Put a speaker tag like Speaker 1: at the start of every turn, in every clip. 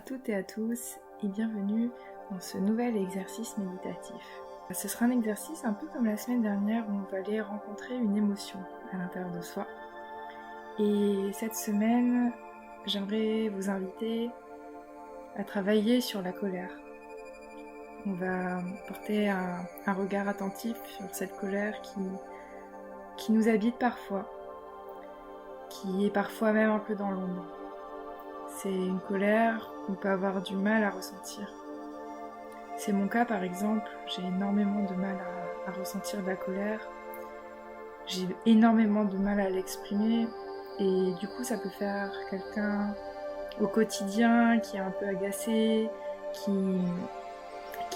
Speaker 1: toutes et à tous et bienvenue dans ce nouvel exercice méditatif. Ce sera un exercice un peu comme la semaine dernière où on va aller rencontrer une émotion à l'intérieur de soi. Et cette semaine, j'aimerais vous inviter à travailler sur la colère. On va porter un regard attentif sur cette colère qui nous habite parfois, qui est parfois même un peu dans l'ombre. C'est une colère qu'on peut avoir du mal à ressentir. C'est mon cas par exemple, j'ai énormément de mal à ressentir de la colère. J'ai énormément de mal à l'exprimer et du coup ça peut faire quelqu'un au quotidien qui est un peu agacé, qui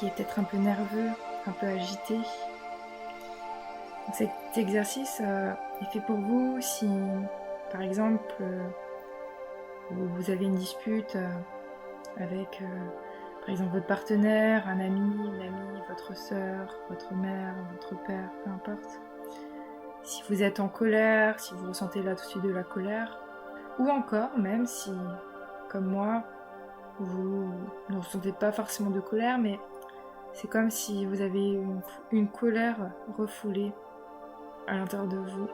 Speaker 1: est peut-être un peu nerveux, un peu agité. Donc cet exercice est fait pour vous si par exemple vous avez une dispute avec par exemple votre partenaire, un ami, une amie, votre sœur, votre mère, votre père, peu importe. Si vous êtes en colère, si vous ressentez là tout de suite de la colère, ou encore même si, comme moi, vous ne ressentez pas forcément de colère, mais c'est comme si vous avez une colère refoulée à l'intérieur de vous,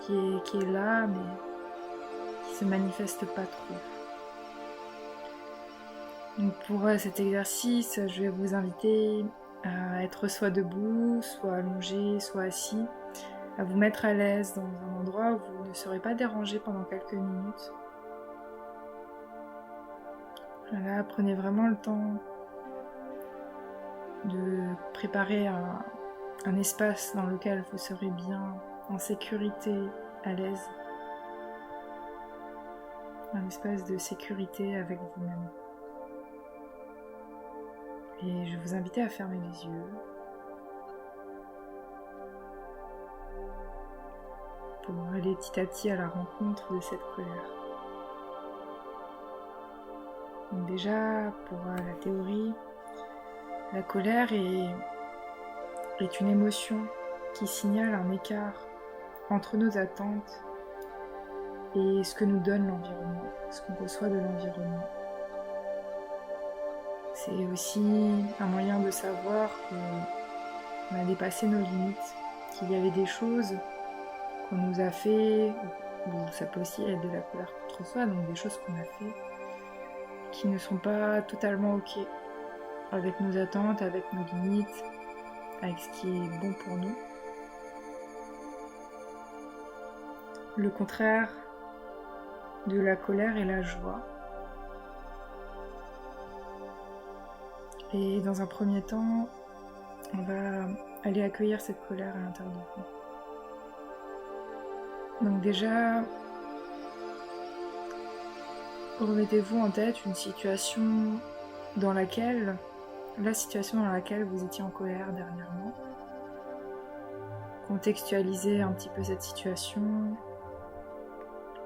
Speaker 1: qui est là, mais qui se manifeste pas trop. Donc pour cet exercice, je vais vous inviter à être soit debout, soit allongé, soit assis, à vous mettre à l'aise dans un endroit où vous ne serez pas dérangé pendant quelques minutes. Voilà, prenez vraiment le temps de préparer un espace dans lequel vous serez bien, en sécurité, à l'aise. Un espace de sécurité avec vous-même. Et je vous invite à fermer les yeux pour aller petit à petit à la rencontre de cette colère. Donc déjà, pour la théorie, la colère est une émotion qui signale un écart entre nos attentes et ce que nous donne l'environnement, ce qu'on reçoit de l'environnement. C'est aussi un moyen de savoir qu'on a dépassé nos limites, qu'il y avait des choses qu'on nous a fait, ou ça peut aussi être de la colère contre soi, donc des choses qu'on a fait qui ne sont pas totalement ok avec nos attentes, avec nos limites, avec ce qui est bon pour nous. Le contraire de la colère est la joie. Et dans un premier temps, on va aller accueillir cette colère à l'intérieur de vous. Donc déjà, remettez-vous en tête une situation dans laquelle vous étiez en colère dernièrement. Contextualisez un petit peu cette situation.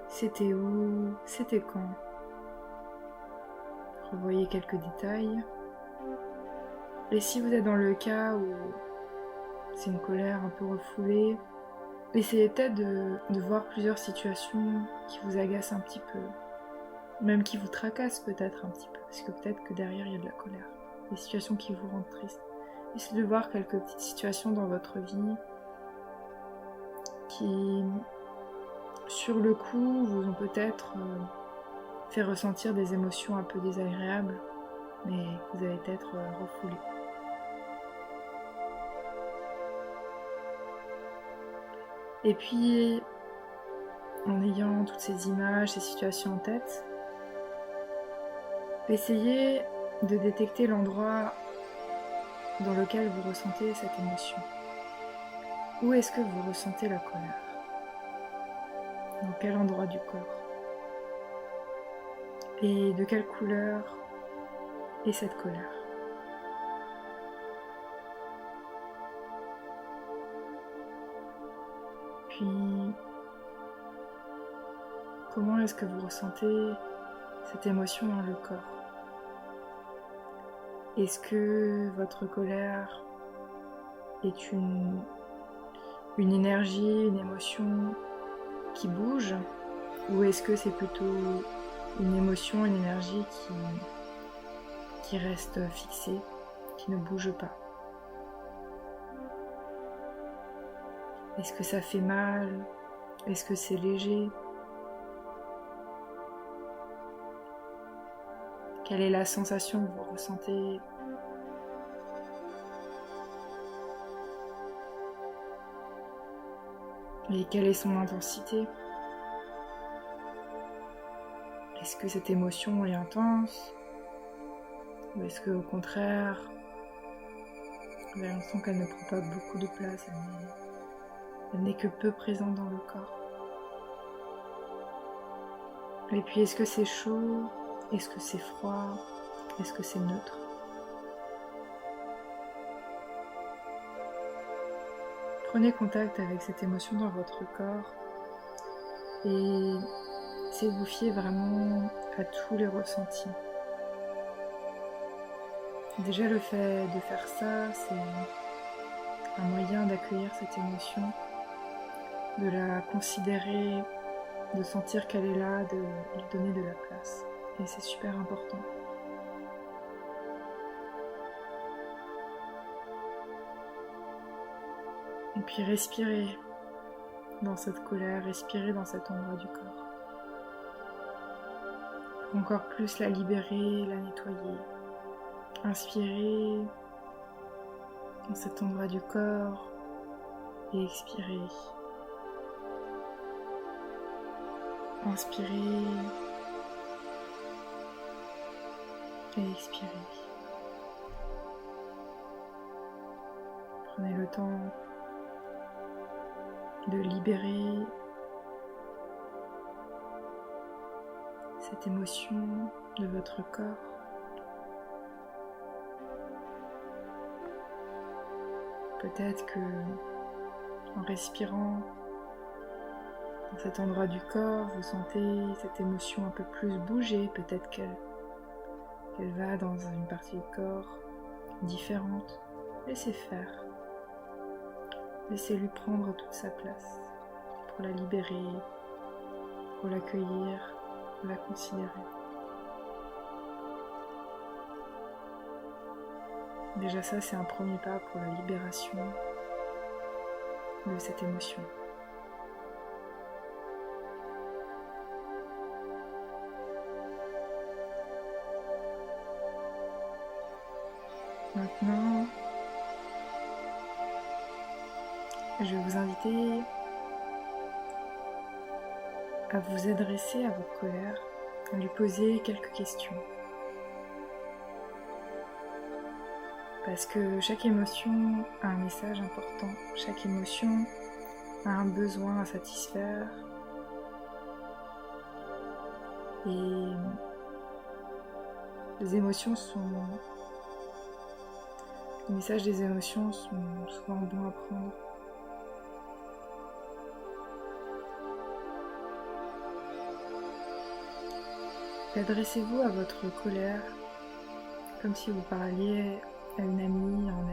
Speaker 1: C'était où? C'était quand? Revoyez quelques détails. Et si vous êtes dans le cas où c'est une colère un peu refoulée, essayez peut-être de voir plusieurs situations qui vous agacent un petit peu, même qui vous tracassent peut-être un petit peu, parce que peut-être que derrière il y a de la colère, des situations qui vous rendent triste. Essayez de voir quelques petites situations dans votre vie qui, sur le coup, vous ont peut-être fait ressentir des émotions un peu désagréables, mais que vous avez peut-être refoulées. Et puis, en ayant toutes ces images, ces situations en tête, essayez de détecter l'endroit dans lequel vous ressentez cette émotion. Où est-ce que vous ressentez la colère? Dans quel endroit du corps? Et de quelle couleur est cette colère? Puis, comment est-ce que vous ressentez cette émotion dans le corps? Est-ce que votre colère est une énergie, une émotion qui bouge? Ou est-ce que c'est plutôt une émotion, une énergie qui reste fixé, qui ne bouge pas. Est-ce que ça fait mal? Est-ce que c'est léger? Quelle est la sensation que vous ressentez? Et quelle est son intensité? Est-ce que cette émotion est intense? Ou est-ce qu'au contraire, vous avez l'impression qu'elle ne prend pas beaucoup de place, elle n'est que peu présente dans le corps? Et puis est-ce que c'est chaud? Est-ce que c'est froid? Est-ce que c'est neutre? Prenez contact avec cette émotion dans votre corps et essayez de vous fier vraiment à tous les ressentis. Déjà le fait de faire ça, c'est un moyen d'accueillir cette émotion, de la considérer, de sentir qu'elle est là, de lui donner de la place. Et c'est super important. Et puis respirez dans cette colère, respirez dans cet endroit du corps. Pour encore plus la libérer, la nettoyer. Inspirez dans cet endroit du corps et expirez. Inspirez et expirez. Prenez le temps de libérer cette émotion de votre corps. Peut-être que en respirant dans cet endroit du corps, vous sentez cette émotion un peu plus bouger. Peut-être qu'elle va dans une partie du corps différente. Laissez faire. Laissez-lui prendre toute sa place pour la libérer, pour l'accueillir, pour la considérer. Déjà ça, c'est un premier pas pour la libération de cette émotion. Maintenant, je vais vous inviter à vous adresser à votre colère, à lui poser quelques questions. Parce que chaque émotion a un message important, chaque émotion a un besoin à satisfaire. Et les émotions sont... Les messages des émotions sont souvent bons à prendre. Adressez-vous à votre colère comme si vous parliez à une amie, un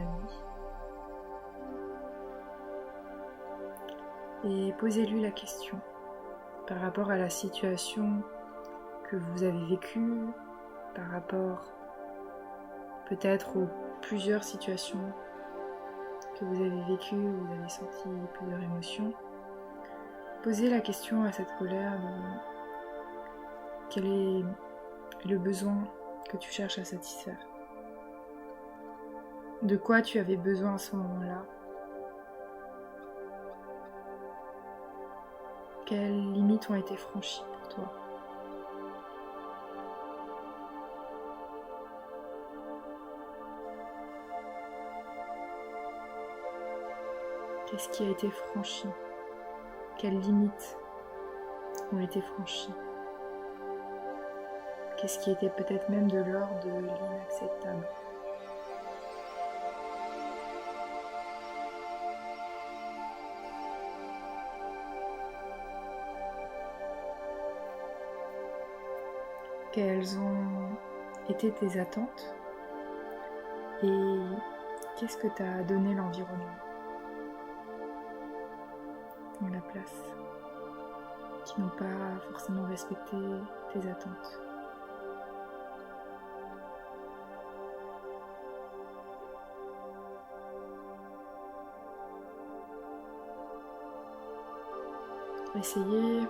Speaker 1: ami. Et posez-lui la question par rapport à la situation que vous avez vécue, par rapport peut-être aux plusieurs situations que vous avez vécues, où vous avez senti plusieurs émotions. Posez la question à cette colère de quel est le besoin que tu cherches à satisfaire. De quoi tu avais besoin à ce moment-là? Quelles limites ont été franchies pour toi? Qu'est-ce qui a été franchi? Quelles limites ont été franchies? Qu'est-ce qui était peut-être même de l'ordre de l'inacceptable? Quelles ont été tes attentes? Et qu'est-ce que t'a donné l'environnement et la place qui n'ont pas forcément respecté tes attentes? Essayez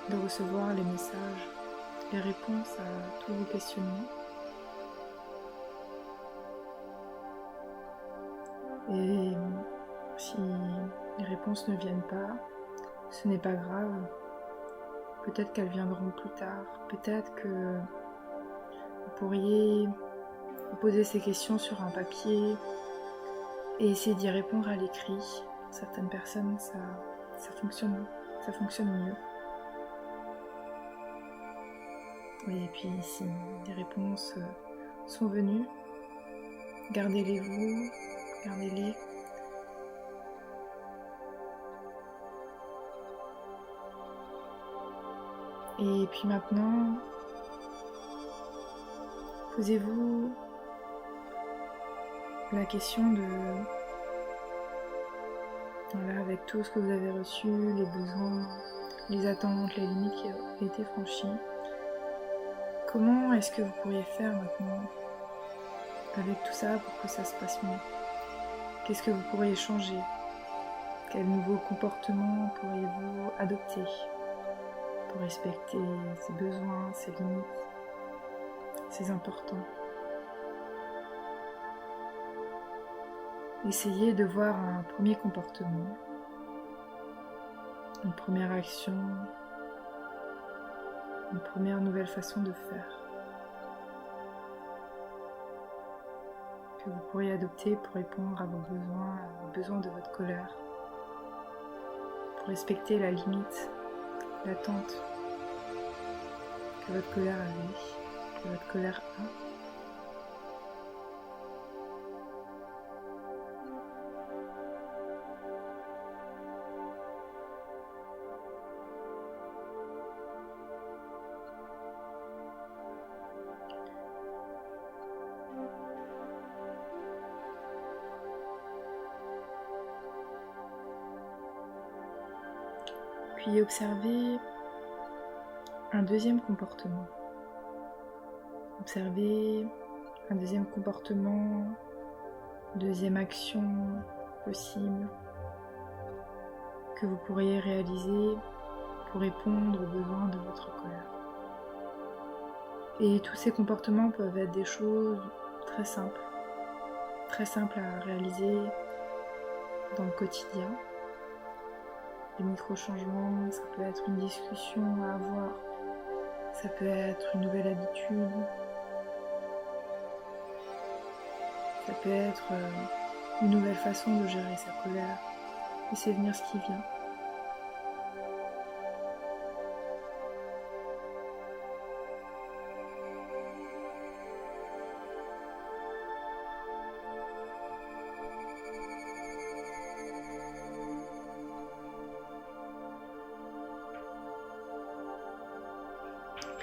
Speaker 1: de recevoir les messages, les réponses à tous vos questionnements. Et si les réponses ne viennent pas, ce n'est pas grave. Peut-être qu'elles viendront plus tard. Peut-être que vous pourriez vous poser ces questions sur un papier et essayer d'y répondre à l'écrit. Certaines personnes, ça fonctionne mieux. Et puis si les réponses sont venues, gardez-les vous, gardez-les. Et puis maintenant, posez-vous la question de, voilà, avec tout ce que vous avez reçu, les besoins, les attentes, les limites qui ont été franchies, comment est-ce que vous pourriez faire maintenant avec tout ça pour que ça se passe mieux? Qu'est-ce que vous pourriez changer? Quel nouveau comportement pourriez-vous adopter pour respecter ses besoins, ses limites, ses importants? Essayez de voir un premier comportement, une première action, une première nouvelle façon de faire que vous pourriez adopter pour répondre à vos besoins de votre colère, pour respecter la limite, l'attente que votre colère avait, que votre colère a. Puis observez un deuxième comportement. Observez un deuxième comportement, deuxième action possible que vous pourriez réaliser pour répondre aux besoins de votre colère. Et tous ces comportements peuvent être des choses très simples à réaliser dans le quotidien. Les micro-changements, ça peut être une discussion à avoir, ça peut être une nouvelle habitude, ça peut être une nouvelle façon de gérer sa colère, laisser venir ce qui vient.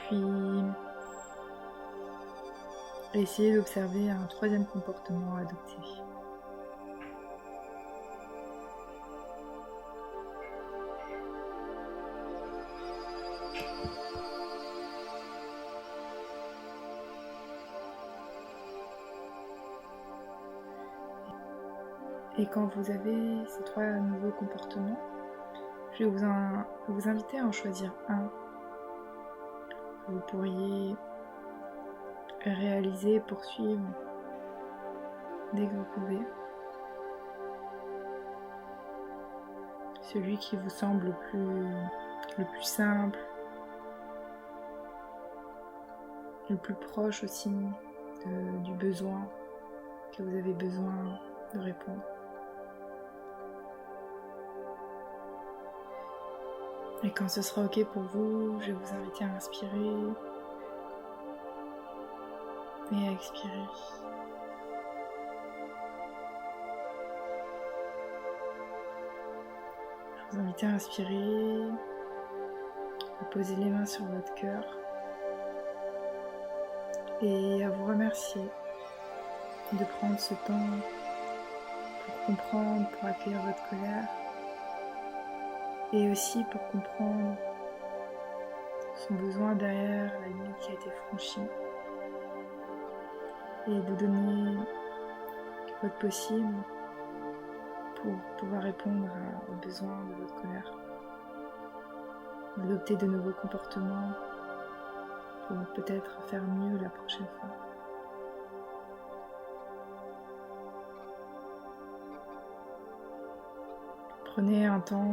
Speaker 1: Puis, essayez d'observer un troisième comportement à adopter. Et quand vous avez ces trois nouveaux comportements, je vais vous inviter à en choisir un que vous pourriez réaliser, poursuivre dès que vous pouvez. Celui qui vous semble le plus simple, le plus proche aussi du besoin que vous avez besoin de répondre. Et quand ce sera ok pour vous, je vais vous inviter à inspirer et à expirer. Je vous invite à inspirer, à poser les mains sur votre cœur et à vous remercier de prendre ce temps pour comprendre, pour accueillir votre colère et aussi pour comprendre son besoin derrière la limite qui a été franchie et de donner votre possible pour pouvoir répondre aux besoins de votre colère. D'adopter de nouveaux comportements pour peut-être faire mieux la prochaine fois. Prenez un temps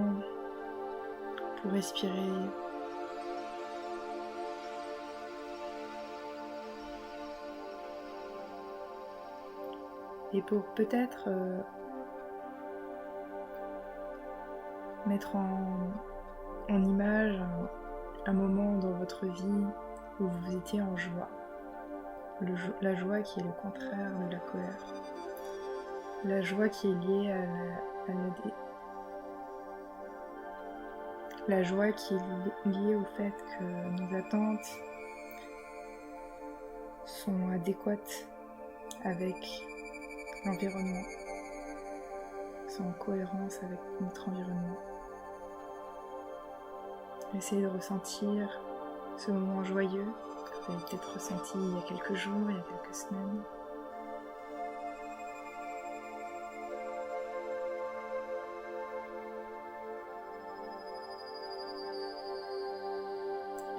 Speaker 1: pour respirer. Et pour peut-être mettre en image un moment dans votre vie où vous étiez en joie. La joie qui est le contraire de la colère. La joie qui est liée la joie qui est liée au fait que nos attentes sont adéquates avec l'environnement, sont en cohérence avec notre environnement. Essayez de ressentir ce moment joyeux que vous avez peut-être ressenti il y a quelques jours, il y a quelques semaines.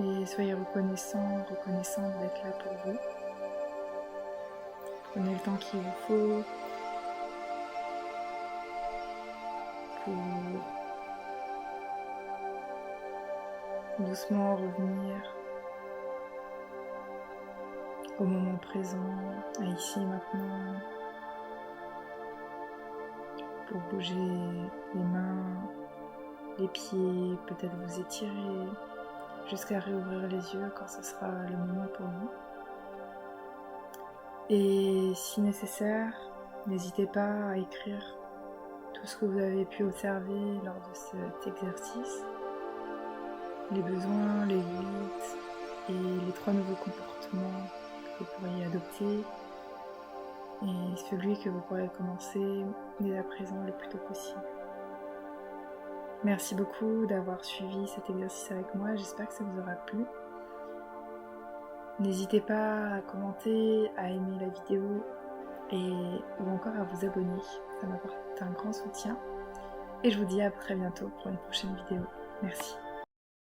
Speaker 1: Et soyez reconnaissante d'être là pour vous. Prenez le temps qu'il vous faut pour doucement revenir au moment présent, à ici et maintenant, pour bouger les mains, les pieds, peut-être vous étirer, jusqu'à réouvrir les yeux quand ce sera le moment pour vous. Et si nécessaire, n'hésitez pas à écrire tout ce que vous avez pu observer lors de cet exercice, les besoins, les limites et les 3 nouveaux comportements que vous pourriez adopter et celui que vous pourrez commencer dès à présent le plus tôt possible. Merci beaucoup d'avoir suivi cet exercice avec moi, j'espère que ça vous aura plu. N'hésitez pas à commenter, à aimer la vidéo ou encore à vous abonner, ça m'apporte un grand soutien. Et je vous dis à très bientôt pour une prochaine vidéo. Merci.